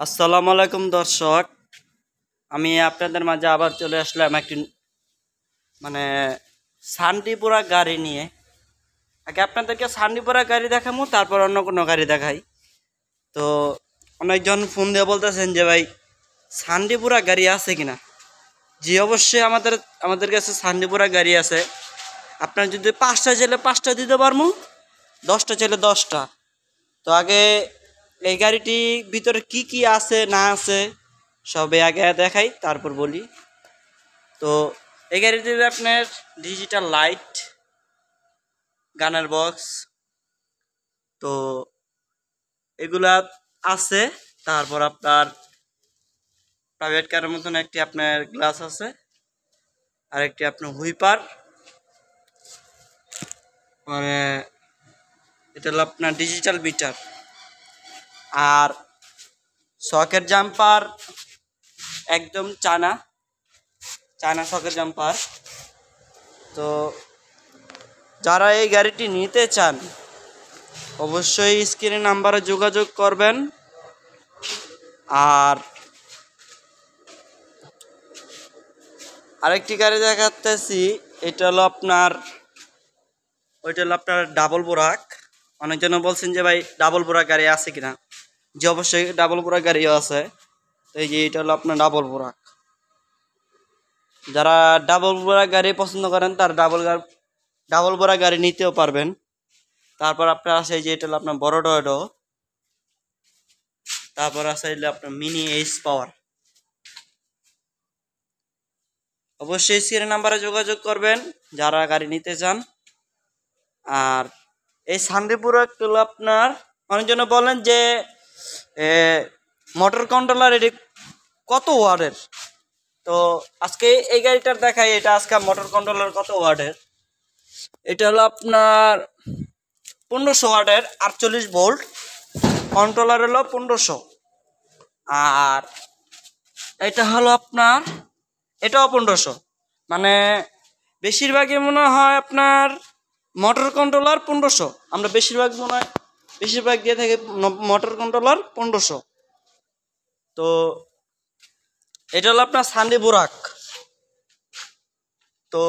আসসালামু আলাইকুম দর্শক, আমি আপনাদের মাঝে আবার চলে আসলাম একটি মানে শান্তিপুরা গাড়ি নিয়ে। আগে আপনাদেরকে শান্তিপুরা গাড়ি দেখাবো, তারপর অন্য কোনো গাড়ি দেখাই। তো অনেকজন ফোন দিয়ে বলতেছেন যে ভাই শান্তিপুরা গাড়ি আছে কিনা। জি অবশ্যই আমাদের কাছে শান্তিপুরা গাড়ি আছে। আপনার যদি 5টা চাইলে 5টা দিতে পারবো, 10টা চাইলে 10টা। তো আগে এই গাড়িটি ভিতরে কি কি আছে না আছে সবে আগে দেখাই, তারপর বলি। তো এই গাড়িতে আপনার ডিজিটাল লাইট, গানের বক্স, তো এগুলা আছে। তারপর আপনার প্রাইভেট কারের মতন একটি আপনার গ্লাস আছে, আর একটি আপনার হুইপার, মানে এটা হলো আপনার ডিজিটাল মিটার। আর সকেট জাম্পার একদম চায়না সকেট জাম্পার। তো যারা এই গাড়িটি নিতে চান অবশ্যই স্ক্রিনে নাম্বারে যোগাযোগ করবেন। আর আরেকটি গাড়ি দেখাতেছি, এটা হলো আপনার ডাবল বোরাক। অনেকজন বলছেন যে ভাই ডাবল বোরাক গাড়ি আছে কিনা। যে অবশ্যই ডাবল বোরাক গাড়িও আছে। তো এই যে এটা হলো আপনার ডাবল বোরাক। যারা ডাবল বোরাক গাড়ি পছন্দ করেন তার ডাবল বোরাক গাড়ি নিতেও পারবেন। তারপর আপনার আছে যে এটা হলো আপনার বড় টয়টো। তারপর আছে আপনার মিনি এইচ পাওয়ার। অবশ্যই স্ক্রিনের নাম্বারে যোগাযোগ করবেন যারা গাড়ি নিতে চান। আর এই শান্তিপুরা হলো আপনার, অনেকজন বলেন যে মোটর কন্ট্রোলার এটি কত ওয়ার্ডের। তো আজকে এই গাড়িটার দেখাই, এটা আজকে মোটর কন্ট্রোলার কত ওয়ার্ডের। এটা হলো আপনার 1500 ওয়ার্ডের 48 ভোল্ট কন্ট্রোলার, হলো 1500। আর এটা হলো আপনার, এটাও 1500। মানে বেশিরভাগই মনে হয় আপনার মোটর কন্ট্রোলার 1500। আমরা বেশিরভাগ দিয়ে থাকি মোটর কন্ট্রোলার 1500। তো এটা হলো আপনার সান্ডি বুরাক। তো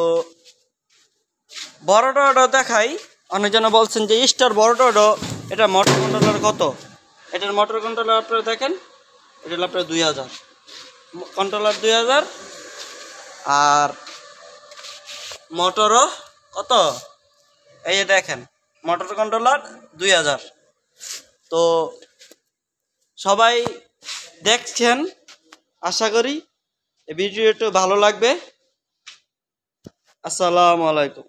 বড়টা দেখাই, অনেকজন বলছেন যে স্টার বড়টা, এটা মোটর কন্ট্রোলার কত। এটার মোটর কন্ট্রোলার আপনারা দেখেন, এটা হলো আপনার 2000 কন্ট্রোলার 2000। আর মোটরও কত, এই যে দেখেন মোটর কন্ট্রোলার 2000। তো সবাই দেখছেন, আশা করি এই ভিডিওটা ভালো লাগবে। আসসালামু আলাইকুম।